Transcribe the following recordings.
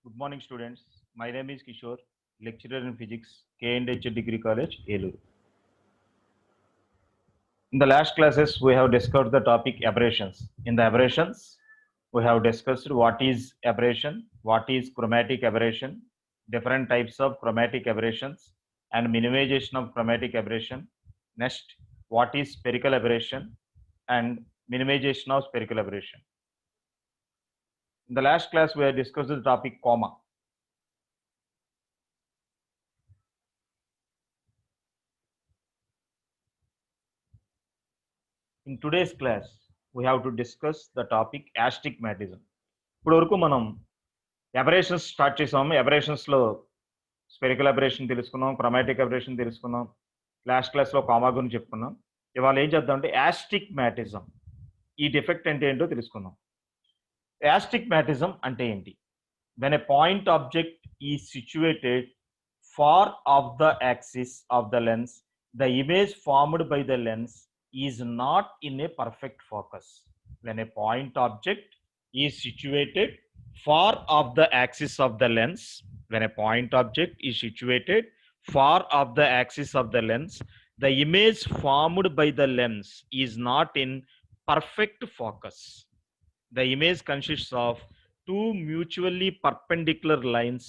Good morning, students. My name is Kishore, lecturer in physics, K&H Degree College, Eluru. In the last classes, we have discussed the topic aberrations. In the aberrations, we have discussed what is aberration, what is chromatic aberration, different types of chromatic aberrations, and minimization of chromatic aberration. Next, what is spherical aberration and minimization of spherical aberration. In the last class, we have discussed the topic coma. In today's class, we have to discuss the topic astigmatism. ఇప్పుడు వరకు మనం aberrations start చేసాము. అబరేషన్స్లో spherical aberration తెలుసుకున్నాం, chromatic aberration తెలుసుకున్నాం, last క్లాస్లో comma గురించి చెప్పుకున్నాం. ఇవాళ ఏం చేద్దాం అంటే యాస్టిగ్మాటిజం, ఈ డిఫెక్ట్ అంటే ఏంటో తెలుసుకుందాం. యాస్టిగ్మాటిజం అంటే ఏంటి? When a point object is situated far off the axis of the lens, the image formed by the lens is not in a perfect focus. When a point object is situated far off the axis of the lens, when a point object is situated far off the axis of the lens, the image formed by the lens is not in perfect focus. The image consists of two mutually perpendicular lines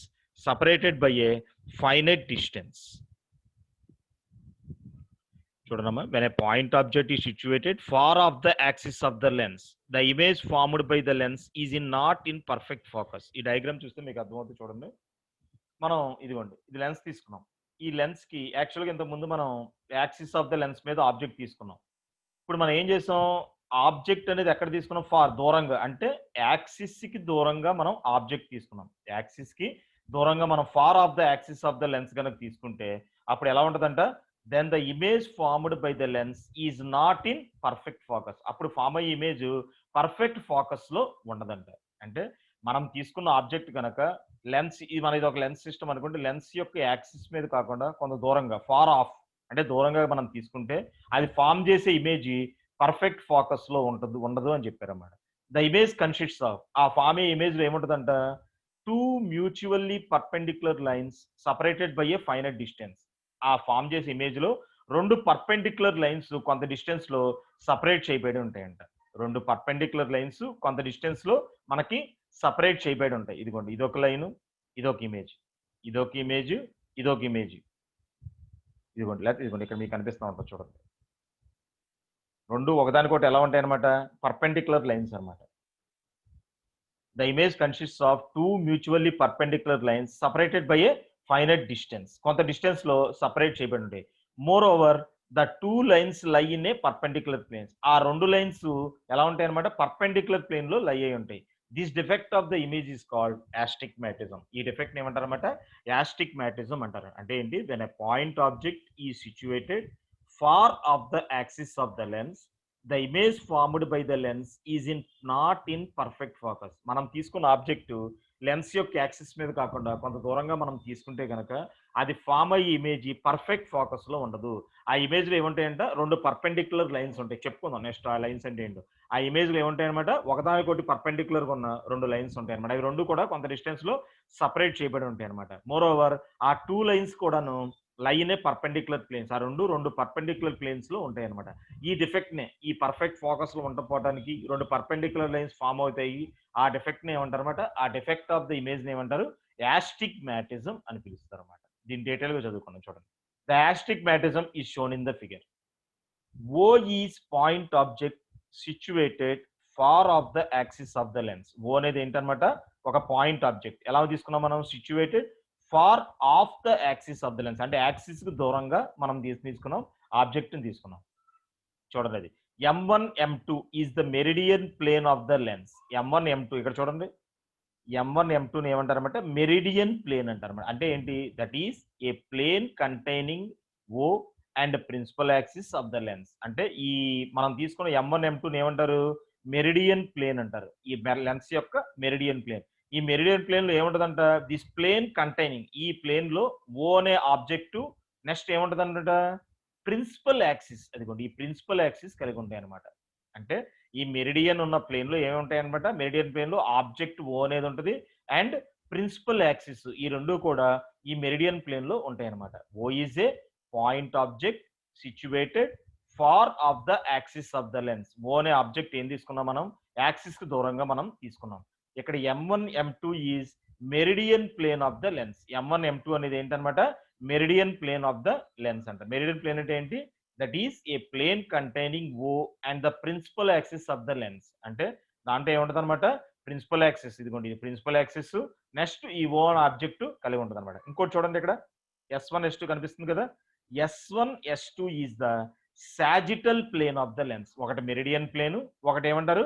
separated by a finite distance. చూడనమ్మా, when a point object is situated far off the axis of the lens, the image formed by the lens is not in perfect focus. ఈ diagram చూస్తే మీకు అర్థమవుతుంది. చూడండి, మనం ఇదిగోండి, ఇది lens తీసుకున్నాం. ఈ లెన్స్ కి యాక్చువల్గా ఇంతకు ముందు మనం యాక్సిస్ ఆఫ్ ద లెన్స్ మీద ఆబ్జెక్ట్ తీసుకున్నాం. ఇప్పుడు మనం ఏం చేసాం, ఆబ్జెక్ట్ అనేది ఎక్కడ తీసుకున్నాం? ఫార్, దూరంగా, అంటే యాక్సిస్ కి దూరంగా మనం ఆబ్జెక్ట్ తీసుకున్నాం. యాక్సిస్ కి దూరంగా మనం far off the axis of the lens కనుక తీసుకుంటే అప్పుడు ఎలా ఉంటుందంట, then the image formed by the lens is not in perfect focus. అప్పుడు ఫామ్ అయ్యే ఇమేజ్ పర్ఫెక్ట్ ఫోకస్ లో ఉండదంట. అంటే మనం తీసుకున్న ఆబ్జెక్ట్ కనుక లెన్స్, ఇది మన ఇది ఒక లెన్స్ సిస్టమ్ అనుకుంటే, లెన్స్ యొక్క యాక్సిస్ మీద కాకుండా కొంత దూరంగా, ఫార్ ఆఫ్ అంటే దూరంగా మనం తీసుకుంటే అది ఫామ్ చేసే ఇమేజ్ పర్ఫెక్ట్ ఫోకస్ లో ఉండదు అని చెప్పారన్నమాట. ద ఇమేజ్ కన్సిస్ట్స్ ఆఫ్, ఆ ఫామ్ అయ్యే ఇమేజ్ లో ఏముంటుందంట, two mutually perpendicular lines separated by a finite distance. ఆ ఫామ్ చేసే ఇమేజ్ లో రెండు పర్పెండిక్యులర్ లైన్స్ కొంత డిస్టెన్స్ లో సపరేట్ చేయబడి ఉంటాయంట. రెండు పర్పెండిక్యులర్ లైన్స్ కొంత డిస్టెన్స్ లో మనకి సపరేట్ చేయబడి ఉంటాయి. ఇదిగోండి, ఇదొక లైన్, ఇదొక ఇమేజ్, ఇదొక ఇమేజ్, ఇదొక ఇమేజ్. ఇదిగోండి, లేకపోతే ఇదిగోండి ఇక్కడ మీకు కనిపిస్తూ ఉంటుంది చూడండి. రెండు ఒకదానికొకటి ఎలా ఉంటాయి అనమాట, పర్పెండిక్యులర్ లైన్స్ అనమాట. The image consists of two mutually perpendicular lines separated by a finite distance. కొంత డిస్టెన్స్ లో సపరేట్ చేయబడి ఉంటాయి. Moreover the two lines lie in a perpendicular planes. ఆ రెండు లైన్స్ ఎలా ఉంటాయి అనమాట, పర్పెండిక్యులర్ ప్లేన్ లో లై అయి ఉంటాయి. This defect of the image is called astigmatism. ఈ డిఫెక్ట్ ఏమంటారు అనమాట, యాస్టిగ్మాటిజం అంటారు. అంటే ఏంటి, when a point object is situated far off the axis of the lens, the image formed by the lens is not in perfect focus. మనం తీసుకున్న object lens యొక్క axis మీద కాకుండా కొంత దూరంగా మనం తీసుకుంటే కనుక అది ఫామ్ అయ్యే ఇమేజ్ పర్ఫెక్ట్ ఫోకస్ లో ఉండదు. ఆ ఇమేజ్ లో ఏముంటాయంట, రెండు పర్పెండిక్యులర్ లైన్స్ ఉంటాయి. చెప్పుకుందాం నెక్స్ట్ ఆ లైన్స్ అంటే ఏంటో. ఆ ఇమేజ్ లో ఏముంటాయన్నమాట, ఒకదానికొకటి పర్పెండిక్యులర్ గా ఉన్న రెండు లైన్స్ ఉంటాయి అనమాట. అవి రెండు కూడా కొంత డిస్టెన్స్ లో సపరేట్ చేయబడి ఉంటాయి అనమాట. మోర్ ఓవర్ ఆ టూ లైన్స్ కూడాను లైన్ ఏ పర్పెండిక్యులర్ ప్లేన్స్, ఆ రెండు పర్పెండిక్యులర్ ప్లేన్స్ లో ఉంటాయి అనమాట. ఈ డిఫెక్ట్ నే, ఈ పర్ఫెక్ట్ ఫోకస్ లో ఉండకపోవడానికి రెండు పర్పెండిక్యులర్ లైన్స్ ఫామ్ అవుతాయి. ఆ డిఫెక్ట్ ని ఏమంటారు అనమాట, ఆ డిఫెక్ట్ ఆఫ్ ద ఇమేజ్ ని ఏమంటారు, యాస్టిగ్మాటిజం అని పిలుస్తారు అనమాట. దీని డీటెయిల్ గా చదువుకున్నాం చూడండి. The astigmatism is shown in the figure. O is point object situated far off the axis of the lens. O అనేది ఏంటన్నమాట, ఒక పాయింట్ ఆబ్జెక్ట్. ఎలా తీసుకున్నాం మనం, situated far off the axis of the lens, అంటే axis కు దూరంగా మనం తీసుకున్నాం ఆబ్జెక్ట్ ని తీసుకున్నాం. చూడండి, అది M1 M2 is the meridian plane of the lens. M1 M2 ఇక్కడ చూడండి, M1 M2 ని ఏమంటారన్నమాట, మెరిడియన్ ప్లేన్ అంటారు. అంటే ఏంటి, that is a plane containing O and principal axis of the lens. అంటే ఈ మనం తీసుకున్న M1 M2 ఏమంటారు, మెరిడియన్ ప్లేన్ అంటారు. ఈ లెన్స్ యొక్క మెరిడియన్ ప్లేన్. ఈ మెరిడియన్ ప్లేన్ లో ఏముంటదంట, దిస్ ప్లేన్ కంటైనింగ్, ఈ ప్లేన్ లో O అనే ఆబ్జెక్ట్, నెక్స్ట్ ఏముంటది అనమాట, ప్రిన్సిపల్ యాక్సిస్. అదిగోండి, ఈ ప్రిన్సిపల్ యాక్సిస్ కలిగి ఉంటాయి అనమాట. అంటే ఈ మెరిడియన్ ఉన్న ప్లేన్ లో ఏమి ఉంటాయి అనమాట, మెరిడియన్ ప్లేన్ లో ఆబ్జెక్ట్ O అనేది ఉంటుంది అండ్ ప్రిన్సిపల్ యాక్సిస్ ఈ రెండు కూడా ఈ మెరిడియన్ ప్లేన్ లో ఉంటాయి అన్నమాట. O is a point object situated far off the axis of the lens. O అనే ఆబ్జెక్ట్ ఏం తీసుకున్నాం మనం, యాక్సిస్ కి దూరంగా మనం తీసుకున్నాం. ఇక్కడ M1 M2 is meridian plane of the lens. M1 M2 అనేది ఏంటన్నమాట, meridian plane of the lens అంట. మెరిడియన్ ప్లేన్ అంటే ఏంటి, that is a plane containing O and the principal axis of the lens. అంటే దాంట్లో ఏముంటది అనమాట, ప్రిన్సిపల్ యాక్సిస్, ఇదిగోండి ఇది ప్రిన్సిపల్ యాక్సిస్, నెక్స్ట్ ఈ ఓ అనే ఆబ్జెక్ట్ కలిగి ఉంటుంది అనమాట. ఇంకోటి చూడండి ఇక్కడ S1 S2 కనిపిస్తుంది కదా, S1 S2 is the sagittal plane of the lens. ఒకటి మెరిడియన్ ప్లేన్, ఒకటి ఏమంటారు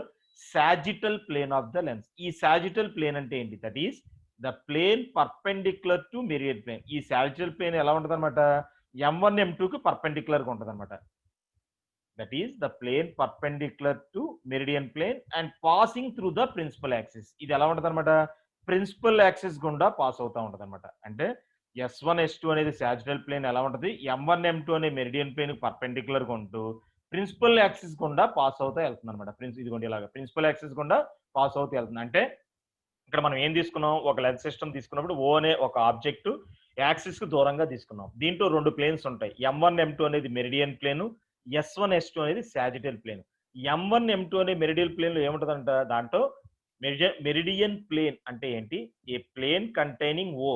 sagittal plane of the lens. ఈ సాజిటల్ ప్లేన్ అంటే ఏంటి, that is the plane perpendicular to meridian plane. ఈ సాజిటల్ ప్లేన్ ఎలా ఉంటుంది అనమాట, M1 M2 కి పర్పెండిక్యులర్ గా ఉంటుంది అనమాట. That is the plane perpendicular to meridian plane and passing through the principal axis. ఇది ఎలా ఉంటుంది అనమాట, ప్రిన్సిపల్ యాక్సిస్ గుండా పాస్ అవుతా ఉంటుంది అనమాట. అంటే S1 S2 అనేది సాజిటల్ ప్లేన్ ఎలా ఉంటుంది, M1 M2 అనే మెరిడియన్ ప్లేన్ పర్పెండిక్యులర్ గా ఉంటూ ప్రిన్సిపల్ యాక్సిస్ గుండా పాస్ అవుతా వెళ్తుంది అనమాట. ఇదిగోండి ఇలాగా ప్రిన్సిపల్ యాక్సిస్ గుండా పాస్ అవుతూ వెళ్తుంది. అంటే ఇక్కడ మనం ఏం తీసుకున్నాం, ఒక లెన్స్ సిస్టమ్ తీసుకున్నప్పుడు ఓ అనే ఒక ఆబ్జెక్ట్ యాక్సిస్ కు దూరంగా తీసుకున్నాం. దీంట్లో రెండు ప్లేన్స్ ఉంటాయి, M1 M2 అనేది మెరిడియన్ ప్లేన్, S1 S2 అనేది సాజిటల్ ప్లేన్. M1 M2 అనే మెరిడియన్ ప్లేన్ లో ఏముంటదంట, దాంట్లో మెరిడియన్ ప్లేన్ అంటే ఏంటి, ఏ ప్లేన్ కంటైనింగ్ ఓ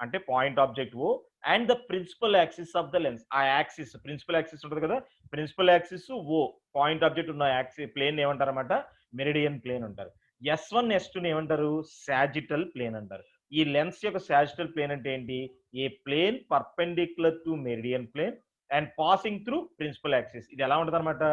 అంటే point object O and the principal axis of the lens. ఆ యాక్సిస్ ప్రిన్సిపల్ యాక్సిస్ ఉంటుంది కదా, principal axis O point object ఉన్న యాక్సిస్ ప్లేన్ ఏమంటారు అనమాట, మెరిడియన్ ప్లేన్ అంటారు. S1 S2 ఏమంటారు, సాజిటల్ ప్లేన్ అంటారు. ఈ లెన్స్ యొక్క సాజిటల్ ప్లేన్ అంటే ఏంటి, a plane perpendicular to meridian plane and passing through principal axis. ఇది ఎలా ఉంటుంది అనమాట,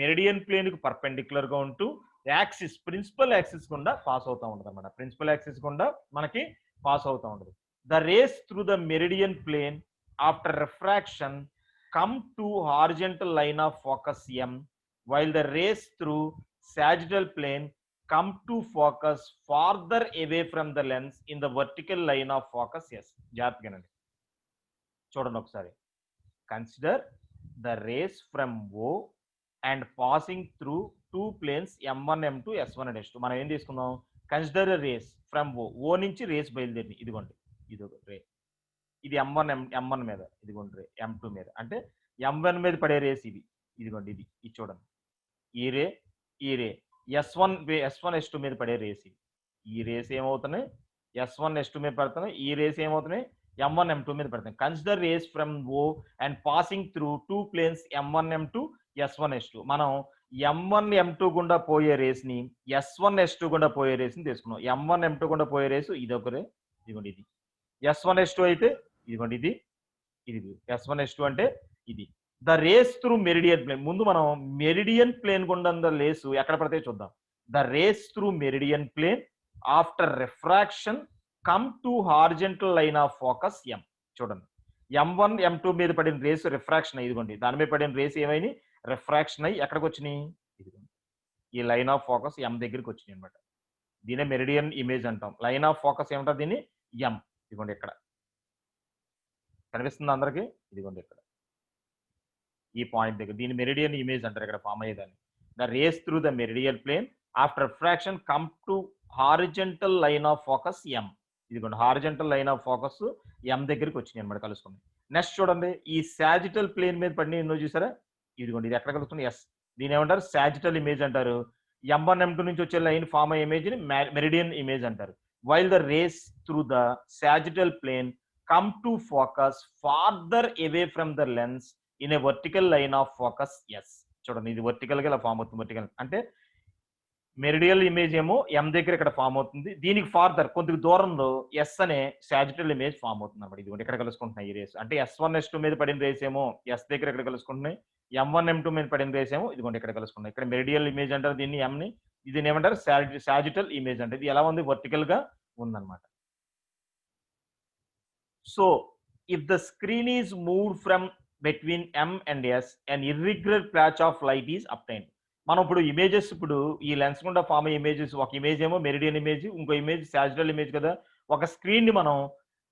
మెరిడియన్ ప్లేన్ కు పర్పెండిక్యులర్ గా ఉంటూ యాక్సిస్ ప్రిన్సిపల్ యాక్సిస్ గుండా పాస్ అవుతూ ఉంటుంది అనమాట. ప్రిన్సిపల్ యాక్సిస్ గుండా మనకి పాస్ అవుతూ ఉంటుంది. The rays through the meridian plane after refraction come to horizontal line of focus M, while the rays through sagittal plane come to focus farther away from the lens in the vertical line of focus S. జాగ్రత్తగానండి చూడండి ఒకసారి. Consider the rays from O and passing through two planes M1 M2 S1 and S2. మనం ఏం తీసుకుందాం, consider rays from O నుంచి rays బయలుదేరి, ఇదిగోండి ఇది ఒక రే, ఇది M1 మీద, ఇదిగోండి రే M2 మీద. అంటే M1 మీద పడే రేస్ ఇది, ఇదిగోండి ఇది చూడండి, ఈ రే S1 S2 మీద పడే రేస్ ఇది. ఈ రేస్ ఏమవుతున్నాయి, S1 S2 మీద పడుతున్నాయి, ఈ రేస్ ఏమవుతున్నాయి, M1 M2 మీద పడుతున్నాయి. Consider rays from O and passing through two planes M1 M2 S1 S2. మనం M1 M2 గుండా పోయే రేస్ ని S1 S2 గుండా పోయే రేస్ ని తీసుకున్నాం. M1 M2 గుండా పోయే రేసు ఇది ఒక రే, ఇదిగోండి ఇది. S1 S2 అయితే ఇదిగోండి ఇది S1 S2 అంటే ఇది. The rays through meridian plane. ముందు మనం మెరిడియన్ ప్లేన్ గుండా లేసు ఎక్కడ పడితే చూద్దాం. The rays through meridian plane after refraction come to horizontal line of focus M. చూడండి M1 M2 మీద పడిన రేసు రిఫ్రాక్షన్ అయ్యి, ఇదిగోండి దాని మీద పడిన రేస్ ఏమైనా రిఫ్రాక్షన్ అయ్యి ఎక్కడికి వచ్చినాయి, ఇదిగోండి ఈ లైన్ ఆఫ్ ఫోకస్ M దగ్గరికి వచ్చినాయి అనమాట. దీనే మెరిడియన్ ఇమేజ్ అంటాం. లైన్ ఆఫ్ ఫోకస్ ఏమంటారు దీన్ని, M. ఇదిగోండి ఇక్కడ కనిపిస్తుంది అందరికి, ఇదిగోండి ఇక్కడ ఈ పాయింట్ దగ్గర, దీని మెరిడియన్ ఇమేజ్ అంటారు ఇక్కడ ఫామ్ అయ్యేదాన్ని. The rays through the meridian plane after refraction come to horizontal line of focus M. ఇదిగోండి horizontal line of focus M దగ్గరికి వచ్చినాయి అనమాట, కలుసుకుంది. నెక్స్ట్ చూడండి, ఈ సాజిటల్ ప్లేన్ మీద పడిన ఎన్నో చూసారా, ఇదిగోండి ఇది ఎక్కడ కలుస్తుంది, ఎస్. దీని ఏమంటారు, సాజిటల్ ఇమేజ్ అంటారు. M1 M2 నుంచి వచ్చే లైన్ ఫామ్ అయ్యే ఇమేజ్ ని మెరిడియన్ ఇమేజ్ అంటారు. While the rays through the sagittal plane come to focus farther away from the lens in a vertical line of focus S. చూడండి ఇది vertical గా ఇలా ఫామ్ అవుతుంది. వర్టికల్ అంటే మెరిడియల్ ఇమేజ్ ఏమో M దగ్గర ఇక్కడ ఫామ్ అవుతుంది, దీనికి ఫార్దర్ కొద్దిగా దూరంలో S అనే సాజిటల్ ఇమేజ్ ఫామ్ అవుతుంది అన్నమాట. ఇది ఇక్కడ కలుసుకుంటున్నాయి ఈ రేస్. అంటే S1 S2 మీద పడిన రేస్ ఏమో S దగ్గర ఇక్కడ కలుసుకుంటున్నాయి, M1 M2 మీద పడిన రేస్ ఏమో ఇదిగోండి ఇక్కడ కలుసుకున్నాయి. ఇక్కడ మెరిడియల్ ఇమేజ్ అంటారు దీన్ని M ని, ఇది ఏమంటారు సాజిటల్ ఇమేజ్ అంటే. ఇది ఎలా ఉంది, వర్టికల్ గా ఉందన్నమాట. So, if the screen is moved from between M and S, an irregular patch of light is obtained. మనం ఇప్పుడు ఇమేజెస్, ఇప్పుడు ఈ లెన్స్ గుండా ఫామ్ అయ్యే ఇమేజెస్, ఒక ఇమేజ్ ఏమో మెరిడియన్ ఇమేజ్, ఇంకో ఇమేజ్ సాజిటల్ ఇమేజ్ కదా. ఒక స్క్రీన్ ని మనం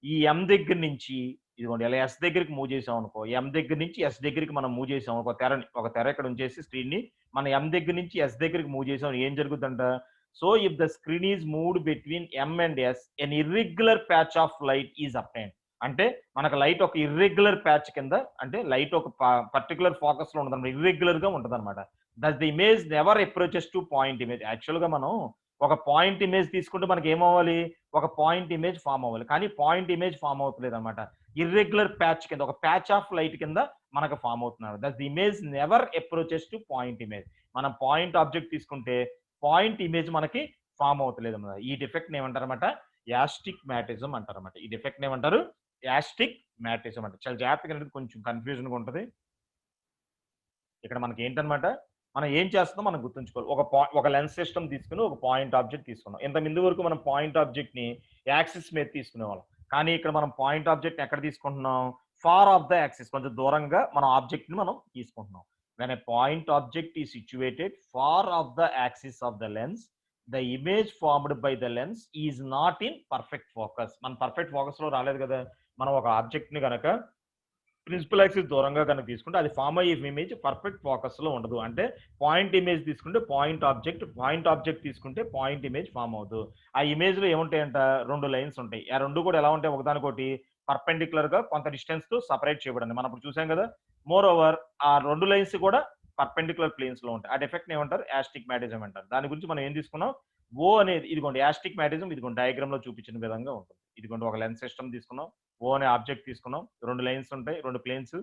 ఈ M దగ్గర నుంచి ఇదిగోండి ఇలా S దగ్గరికి మూవ్ చేసాం అనుకో, M దగ్గర నుంచి S దగ్గరికి మనం మూవ్ చేసాం అనుకో, ఒక తెర ఇక్కడ ఉంచేసి స్క్రీన్ ని మనం M దగ్గర నుంచి S దగ్గరికి మూవ్ చేసాం, ఏం జరుగుతుందంట, so if the screen is moved between M and S an irregular patch of light is obtained. అంటే మనకు లైట్ ఒక ఇర్రెగ్యులర్ ప్యాచ్ కింద, అంటే లైట్ ఒక పర్టికులర్ ఫోకస్ లో ఉండదు, ఇర్రెగ్యులర్ గా ఉంటుంది అనమాట. That the image never approaches to point image. Actual గా మనం ఒక పాయింట్ ఇమేజ్ తీసుకుంటే మనకి ఏమవ్వాలి, ఒక పాయింట్ ఇమేజ్ ఫామ్ అవ్వాలి, కానీ పాయింట్ ఇమేజ్ ఫామ్ అవుతలేదు అనమాట. ఇర్రెగ్యులర్ ప్యాచ్ కింద, ఒక ప్యాచ్ ఆఫ్ లైట్ కింద మనకు ఫామ్ అవుతున్నారు. That the image never approaches to point image. మనం పాయింట్ ఆబ్జెక్ట్ తీసుకుంటే పాయింట్ ఇమేజ్ మనకి ఫామ్ అవుతలేదు అన్నమాట. ఈ డిఫెక్ట్ ఏమంటారు అనమాట, యాస్టిక్ మ్యాటిజం అంటారు అనమాట. ఈ డిఫెక్ట్ ఏమంటారు, యాస్టిక్ మ్యాటిజం అంటారు. చాలా జాగ్రత్తగా అనేది, కొంచెం కన్ఫ్యూజన్ గా ఉంటుంది. ఇక్కడ మనకి ఏంటనమాట, మనం ఏం చేస్తుందో మనం గుర్తుంచుకోవాలి. ఒక లెన్స్ సిస్టమ్ తీసుకుని ఒక పాయింట్ ఆబ్జెక్ట్ తీసుకున్నాం. ఇంత ముందు వరకు మనం పాయింట్ ఆబ్జెక్ట్ ని యాక్సిస్ మీద తీసుకునే వాళ్ళం, కానీ ఇక్కడ మనం పాయింట్ ఆబ్జెక్ట్ ఎక్కడ తీసుకుంటున్నాం, ఫార్ ఆఫ్ ద యాక్సిస్, కొంచెం దూరంగా మనం ఆబ్జెక్ట్ ని మనం తీసుకుంటున్నాం. When a point object is situated far off the axis of the lens, the image formed by the lens is not in perfect focus. మన perfect focus లో రాలేదు కదా. మనం ఒక ఆబ్జెక్ట్ ని కనుక ప్రిన్సిపల్ యాక్సిస్ దూరంగా కనుక తీసుకుంటే అది ఫార్మ్ అయ్యే ఇమేజ్ పర్ఫెక్ట్ ఫోకస్ లో ఉండదు. అంటే పాయింట్ ఇమేజ్ తీసుకుంటే పాయింట్ ఆబ్జెక్ట్ తీసుకుంటే పాయింట్ ఇమేజ్ ఫామ్ అవుతుంది. ఆ ఇమేజ్ లో ఏముంటాయంట, రెండు లైన్స్ ఉంటాయి. ఆ రెండు కూడా ఎలా ఉంటాయి, ఒకదానికోటి పర్పెండిక్యులర్ గా కొంత డిస్టెన్స్ తో సపరేట్ చేయబడింది. మనం ఇప్పుడు చూసాం కదా. మోర్ ఓవర్ ఆ రెండు లైన్స్ కూడా పర్పెండిక్యులర్ ప్లేన్స్ లో ఉంటాయి. ఆ డిఫెక్ట్ ఏమంటారు, యాస్టిక్ మ్యాటిజం అంటారు. దాని గురించి మనం ఏం తీసుకున్నాం, ఓ అనేది, ఇదిగోండి యాస్టిక్ మ్యాటిజం, ఇదిగోండి డయాగ్రామ్ లో చూపించిన విధంగా ఉంటుంది. ఇదిగోండి ఒక లెన్స్ సిస్టమ్ తీసుకున్నాం, ఓ అనే ఆబ్జెక్ట్ తీసుకున్నాం, రెండు లైన్స్ ఉంటాయి, రెండు ప్లేన్స్,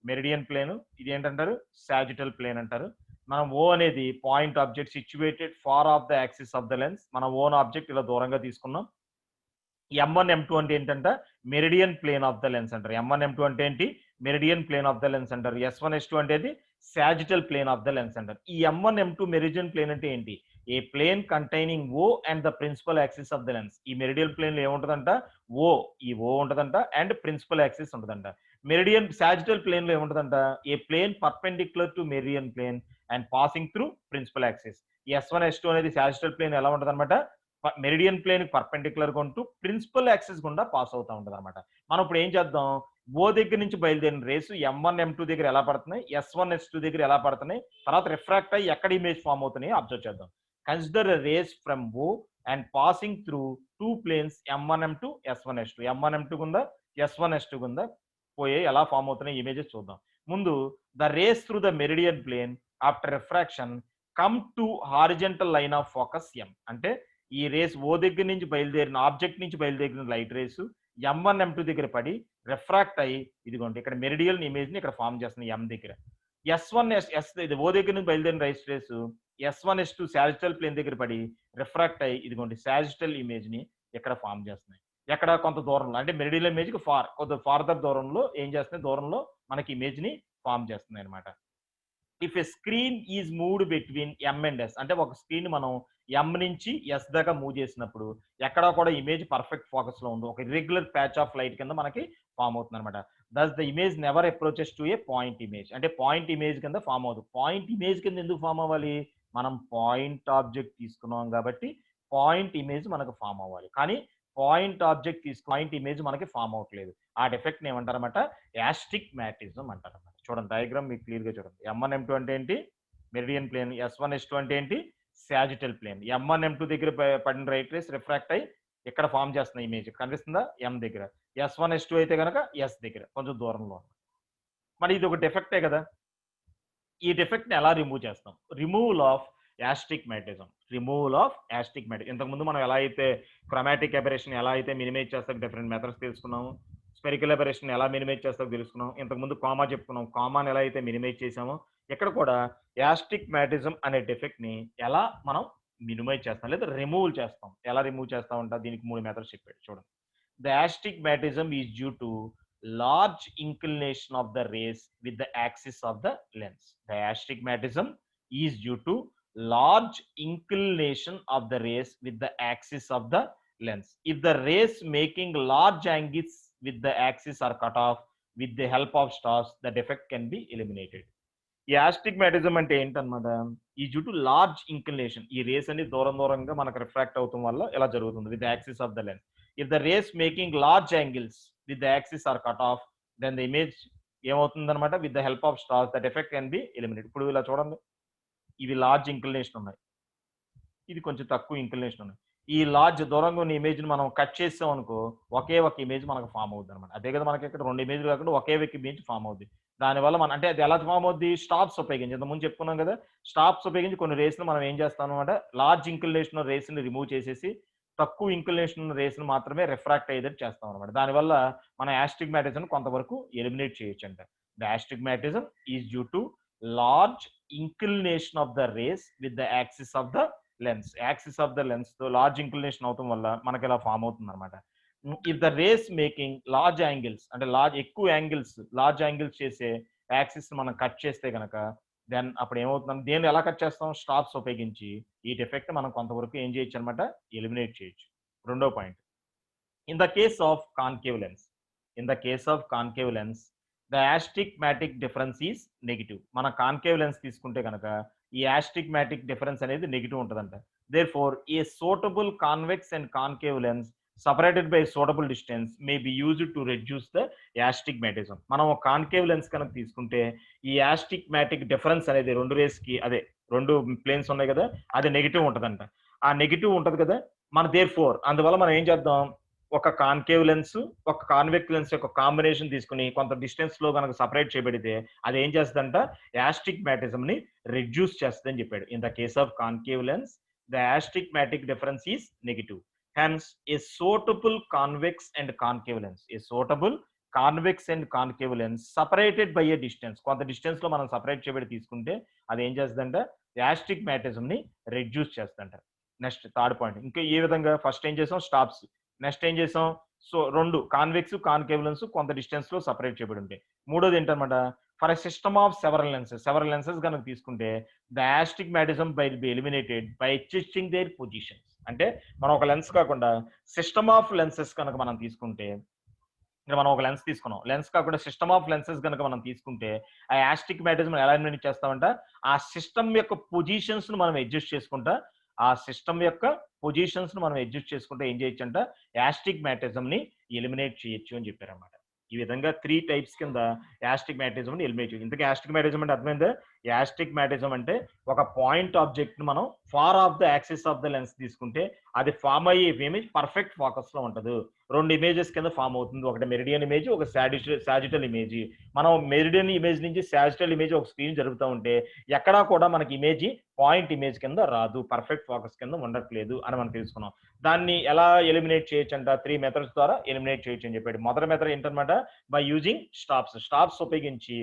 మెరిడియన్ ప్లేన్, ఇది ఏంటంటారు, సాజిటల్ ప్లేన్ అంటారు. మనం ఓ అనేది point object situated far off the axis of the lens, మనం ఓన్ ఆబ్జెక్ట్ ఇలా దూరంగా తీసుకున్నాం. M1 M2 అంటే ఏంటంటే meridian plane of the lens అంటారు. M1 M2 అంటే ఏంటి, meridian plane of the lens అంటారు. S1 S2 అంటే sagittal plane of the lens అంటారు. ఈ M1 M2 మెరిడియన్ ప్లేన్ అంటే ఏంటి, a plane containing O and the principal axis of the lens. ఈ మెరిడియన్ ప్లేన్ లో ఏముంటదంట, O, ఈ O ఉంటదంట, అండ్ ప్రిన్సిపల్ యాక్సిస్ ఉంటదంట. మెరిడియన్ సాజిటల్ ప్లేన్ లో ఏముంటదంట, a plane perpendicular to meridian plane and passing through principal axis. S1 S2 అనేది sagittal plane ఎలా ఉంటదన్నమాట, మెరిడియన్ ప్లేన్ పర్పెండిక్యులర్ గా ఉంటూ ప్రిన్సిపల్ యాక్సిస్ గుండా పాస్ అవుతా ఉంటది అనమాట. మనం ఇప్పుడు ఏం చేద్దాం, ఓ దగ్గర నుంచి బయలుదేరిన రేసు M1 M2 దగ్గర ఎలా పడుతున్నాయి, S1 S2 దగ్గర ఎలా పడుతున్నాయి, తర్వాత రిఫ్రాక్ట్ అయ్యి ఎక్కడ ఇమేజ్ ఫామ్ అవుతున్నాయి అబ్జర్వ్ చేద్దాం. Consider rays from O and passing through two planes M1 M2 S1 S2. M1 M2 గుందా S1 S2 గుందా పోయి ఎలా ఫామ్ అవుతున్నాయి ఇమేజెస్ చూద్దాం. ముందు the rays through the meridian plane after refraction come to horizontal line of focus M. అంటే ఈ race ఓ దగ్గర నుంచి బయలుదేరిన ఆబ్జెక్ట్ నుంచి బయలుదేరిన లైట్ రేసు M1 M2 దగ్గర పడి రిఫ్రాక్ట్ అయ్యి, ఇదిగోండి ఇక్కడ మెరిడియల్ ఇమేజ్ ని ఇక్కడ ఫామ్ చేస్తుంది M దగ్గర. S1 S ఇది ఓ దగ్గర నుంచి బయలుదేరిన right race S1 S2 sagittal plane దగ్గర పడి రిఫ్రాక్ట్ అయ్యి, ఇదిగోండి సాజిటల్ ఇమేజ్ ని ఇక్కడ ఫామ్ చేస్తున్నాయి. ఎక్కడ, కొంత దూరంలో, అంటే మెరిడియల్ ఇమేజ్ కి కొంత ఫార్దర్ దూరంలో ఏం చేస్తున్నాయి, దూరంలో మనకి ఇమేజ్ ని ఫామ్ చేస్తున్నాయి అనమాట. If a screen is moved between M and S, అంటే ఒక స్క్రీన్ మనం M నుంచి S దాకా మూవ్ చేసినప్పుడు ఎక్కడా కూడా ఇమేజ్ పర్ఫెక్ట్ ఫోకస్ లో ఉంది, ఒక ఇర్రెగ్యులర్ ప్యాచ్ ఆఫ్ లైట్ కింద మనకి ఫామ్ అవుతుంది అనమాట. Thus the image never approaches to a point image. అంటే పాయింట్ ఇమేజ్ కింద ఫామ్ అవుతుంది. పాయింట్ ఇమేజ్ కింద ఎందుకు ఫామ్ అవ్వాలి, మనం పాయింట్ ఆబ్జెక్ట్ తీసుకున్నాం కాబట్టి పాయింట్ ఇమేజ్ మనకు ఫామ్ అవ్వాలి, కానీ పాయింట్ ఇమేజ్ మనకి ఫామ్ అవ్వట్లేదు. ఆ డిఫెక్ట్ ఏమంటారన్నమాట, యాస్టిక్ మ్యాటిజం అంటారన్నమాట. చూడండి డయాగ్రామ్ మీకు క్లియర్ గా చూడండి. M1 M2 అంటే ఏంటి, మెరిడియన్ ప్లేన్. S1 S2 అంటే ఏంటి, సాజిటల్ ప్లేన్. M1 M2 దగ్గర పడిన రైట్ రేస్ రిఫ్రాక్ట్ అయ్యి ఇక్కడ ఫామ్ చేస్తున్న ఇమేజ్ కనిపిస్తుందా, M దగ్గర. S1 S2 అయితే కనుక S దగ్గర, కొంచెం దూరంలో. మరి ఇది ఒక డిఫెక్టే కదా. ఈ డిఫెక్ట్ ని ఎలా రిమూవ్ చేస్తాం, రిమూవల్ ఆఫ్ యాస్టిక్ మ్యాటిజం. ఇంతకుముందు మనం ఎలా అయితే క్రోమాటిక్ అబరేషన్ ఎలా అయితే మినిమైజ్ చేస్తాం, డిఫరెంట్ మెథడ్స్ తెలుసుకున్నాము. స్పెరికల్ అబరేషన్ ఎలా మినిమైజ్ చేస్తాం తెలుసుకున్నాం. ఇంతకుముందు కామా చెప్పుకున్నాం, కామాని ఎలా అయితే మినిమైజ్ చేసామో ఇక్కడ కూడా యాస్టిక్ మ్యాటిజం అనే డిఫెక్ట్ ని ఎలా మనం మినిమైజ్ చేస్తాం లేదా రిమూవ్ చేస్తాం. ఎలా రిమూవ్ చేస్తాం అంటే దీనికి 3 మెథడ్స్ చెప్పాడు చూడండి. The astigmatism is due to large inclination of the rays with the axis of the lens. The astigmatism is due to large inclination of the rays with the axis of the lens. If the rays making large angles with the axis are cut off with the help of stars, the defect can be eliminated. ఈ astigmatism అంటే ఏంటన్నమాట, ఈ due to large inclination, ఈ rays అనేది దూరంగా మనకు refract అవుతాం వల్ల ఇలా జరుగుతుంది with axis of the lens. If the rays making large angles with the axis are cut off, then the image ఏమవుతుంది అనమాట, with the help of stars that effect can be eliminate. ఇప్పుడు ఇలా చూడండి, ఇవి లార్జ్ ఇంక్లినేషన్ ఉన్నాయి, ఇది కొంచెం తక్కువ ఇంక్లినేషన్ ఉంది. ఈ లార్జ్ దూరంగా ఉన్న ఇమేజ్‌ని మనం కట్ చేసాం అనుకో, ఒకే ఒక ఇమేజ్ మనకు ఫార్మ్ అవుద్దనమాట. అదే కదా మనకి ఇక్కడ 2 ఇమేజ్‌లు కాకుండా ఒకే ఒక ఇమేజ్ ఫార్మ్ అవుద్ది. దానివల్ల మనం అంటే అది ఎలా ఫార్మ్ అవుద్ది? స్టాప్స్ ఉపయోగించి ఇంతకుముందు చెప్పుకున్నాం కదా! స్టాప్స్ ఉపయోగించి కొన్ని రేస్‌ని మనం ఏం చేస్తాం అనమాట, లార్జ్ ఇంక్లినేషన్ రేస్‌ని రిమూవ్ చేసేసి, తక్కువ ఇంక్లినేషన్ రేస్‌ని మాత్రమే రిఫ్రాక్ట్ అయ్యేటట్టు చేస్తాం అనమాట. దానివల్ల మన యాస్టిగ్మాటిజంని కొంతవరకు ఎలిమినేట్ చేయొచ్చంట. The astigmatism is due to large inclination of the rays with the axis of the lens. Axis of the lens తో లార్జ్ ఇంక్లినేషన్ అవటం వల్ల మనకి ఇలా ఫార్మ్ అవుతుంది అనమాట. If the rays making large angles అంటే ఎక్కువ యాంగిల్స్ లార్జ్ యాంగిల్స్ చేసే యాక్సిస్ మనం కట్ చేస్తే గనక దెన్ అప్పుడు ఏమవుతుందంటే దేన్ని ఎలా కట్ చేస్తాం? స్టాప్స్ ఉపయోగించి ఈ డిఫెక్ట్ మనం కొంతవరకు ఏం చేయొచ్చు అనమాట, ఎలిమినేట్ చేయొచ్చు. రెండో point. In the case of concave lens, in the case of concave lens, the astigmatic difference is negative. మన కాన్కేవ్ లెన్స్ తీసుకుంటే కనుక ఈ యాస్టిగ్మాటిక్ డిఫరెన్స్ అనేది నెగిటివ్ ఉంటుందంట. Therefore, a suitable convex and concave lens separated by suitable distance may be used to reduce the astigmatism. మనం concave lens కనుక తీసుకుంటే ఈ యాస్టిగ్మాటిక్ డిఫరెన్స్ అనేది రెండు రేస్ కి అదే రెండు ప్లేన్స్ ఉన్నాయి కదా, అది నెగిటివ్ ఉంటుందంట. ఆ నెగిటివ్ ఉంటది కదా, మన అందువల్ల మనం ఏం చేద్దాం, ఒక కాన్కేవ్ లెన్స్, ఒక కాన్వెక్స్ లెన్స్ యొక్క కాంబినేషన్ తీసుకొని కొంత డిస్టెన్స్ లో కనుక సపరేట్ చేయబడితే అది ఏం చేస్తుందంట, యాస్టిగ్మాటిజం ని రిడ్యూస్ చేస్తుందని చెప్పాడు. In the case of concave lens the astigmatic difference is negative. Hence a suitable convex and concave lens, a suitable convex and concave lens separated by a distance, కొంత distance లో మనం separate చేయబడి తీసుకుంటే అది ఏం చేస్తుందంట, యాస్టిగ్మాటిజం ని reduce చేస్తుందంట. Next third point. ఇంకా ఏ విధంగా ఫస్ట్ ఏం చేసాం, స్టాప్స్. నెక్స్ట్ ఏం చేసాం, సో రెండు కాన్వెక్స్ కాన్కేవ్ లెన్స్ కొంత డిస్టెన్స్ లో సపరేట్ చేయబడి ఉంటాయి. మూడోది ఏంటన్నమాట, for a system of several lenses కనుక తీసుకుంటే the astigmatism by be eliminated by adjusting their positions. అంటే మనం ఒక లెన్స్ కాకుండా సిస్టమ్ ఆఫ్ లెన్సెస్ కనుక మనం తీసుకుంటే, ఇక్కడ మనం ఒక లెన్స్ తీసుకున్నాం, లెన్స్ కాకుండా సిస్టమ్ ఆఫ్ లెన్సెస్ కనుక మనం తీసుకుంటే ఆ యాస్టిగ్మాటిజం ఎలా ఎలిమినేట్ చేస్తామంట, ఆ సిస్టమ్ యొక్క పొజిషన్స్ ను మనం అడ్జస్ట్ చేసుకుంటా, ఆ సిస్టమ్ యొక్క పొజిషన్స్ ను మనం అడ్జస్ట్ చేసుకుంటే ఏం చేయొచ్చు అంట, యాస్టిగ్మాటిజం ని ఎలిమినేట్ చేయొచ్చు అని చెప్పారన్నమాట. ఈ విధంగా 3 టైప్స్ కింద యాస్టిగ్మాటిజం ని ఎలిమినేట్ చేయొచ్చు. ఇంతకీ యాస్టిగ్మాటిజం అంటే అర్థమైందా? యాస్టిగ్మాటిజం అంటే ఒక పాయింట్ ఆబ్జెక్ట్ ని మనం far off the axis of the lens తీసుకుంటే అది ఫార్మ్ అయ్యే ఇమేజ్ పర్ఫెక్ట్ ఫోకస్ లో ఉంటది. రెండు ఇమేజెస్ కింద ఫామ్ అవుతుంది. ఒకటి మెరిడియన్ ఇమేజ్, ఒక సాజిటల్ ఇమేజ్. మనం మెరిడియన్ ఇమేజ్ నుంచి సాజిటల్ ఇమేజ్ ఒక స్క్రీన్ జరుగుతూ ఉంటే ఎక్కడా కూడా మనకి ఇమేజ్ పాయింట్ ఇమేజ్ కింద రాదు, పర్ఫెక్ట్ ఫోకస్ కింద ఉండట్లేదు అని మనం తెలుసుకున్నాం. దాన్ని ఎలా ఎలిమినేట్ చేయొచ్చు అంట, 3 మెథడ్స్ ద్వారా ఎలిమినేట్ చేయొచ్చు అని చెప్పాడు. మొదటి మెథడ్ ఏంటన్నమాట, బై యూజింగ్ స్టాప్స్. స్టాప్స్ ఉపయోగించి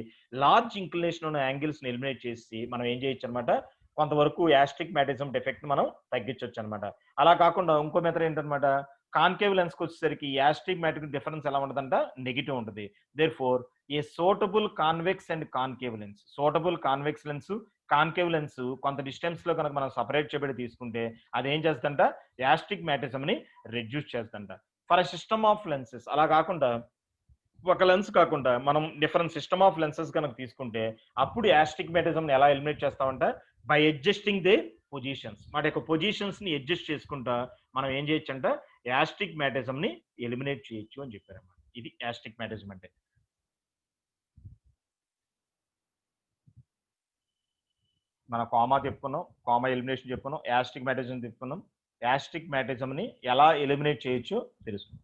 లార్జ్ ఇంక్లినేషన్ ఉన్న యాంగిల్స్ ని ఎలిమినేట్ చేసి మనం ఏం చేయొచ్చు అనమాట, కొంతవరకు యాస్టిగ్మాటిజం డిఫెక్ట్ మనం తగ్గించవచ్చు అనమాట. అలా కాకుండా ఇంకో మెథడ్ ఏంటన్నమాట, కాన్కేవ్ లెన్స్ కి వచ్చేసరికి యాస్టిగ్మాటిక్ డిఫరెన్స్ ఎలా ఉంటుందంట, నెగిటివ్ ఉంటుంది. Therefore a suitable convex and concave lens, suitable convex lens concave lens కొంత డిస్టెన్స్ లో కనుక మనం సపరేట్ చేయబడి తీసుకుంటే అది ఏం చేస్తుందంట, యాస్టిగ్మాటిజం ని రిడ్యూస్ చేస్తుందంట. ఫర్ సిస్టమ్ ఆఫ్ లెన్సెస్ అలా కాకుండా, ఒక లెన్స్ కాకుండా మనం డిఫరెంట్ సిస్టమ్ ఆఫ్ లెన్సెస్ కనుక తీసుకుంటే అప్పుడు యాస్టిగ్మాటిజం ని ఎలా ఎలిమినేట్ చేస్తామంట, బై అడ్జస్టింగ్ దే పొజిషన్స్. వాటి యొక్క పొజిషన్స్ ని అడ్జస్ట్ చేసుకుంటా మనం ఏం చేయొచ్చు అంట, యాస్టిగ్మాటిజం ని ఎలిమినేట్ చేయొచ్చు అని చెప్పారన్నమాట. ఇది యాస్టిగ్మాటిజం అంటే. మన కామా చెప్పుకున్నాం, కామా ఎలిమినేషన్ చెప్పుకున్నాం, యాస్టిగ్మాటిజం చెప్పుకున్నాం. యాస్టిగ్మాటిజం ని ఎలా ఎలిమినేట్ చేయొచ్చో తెలుసుకున్నాం.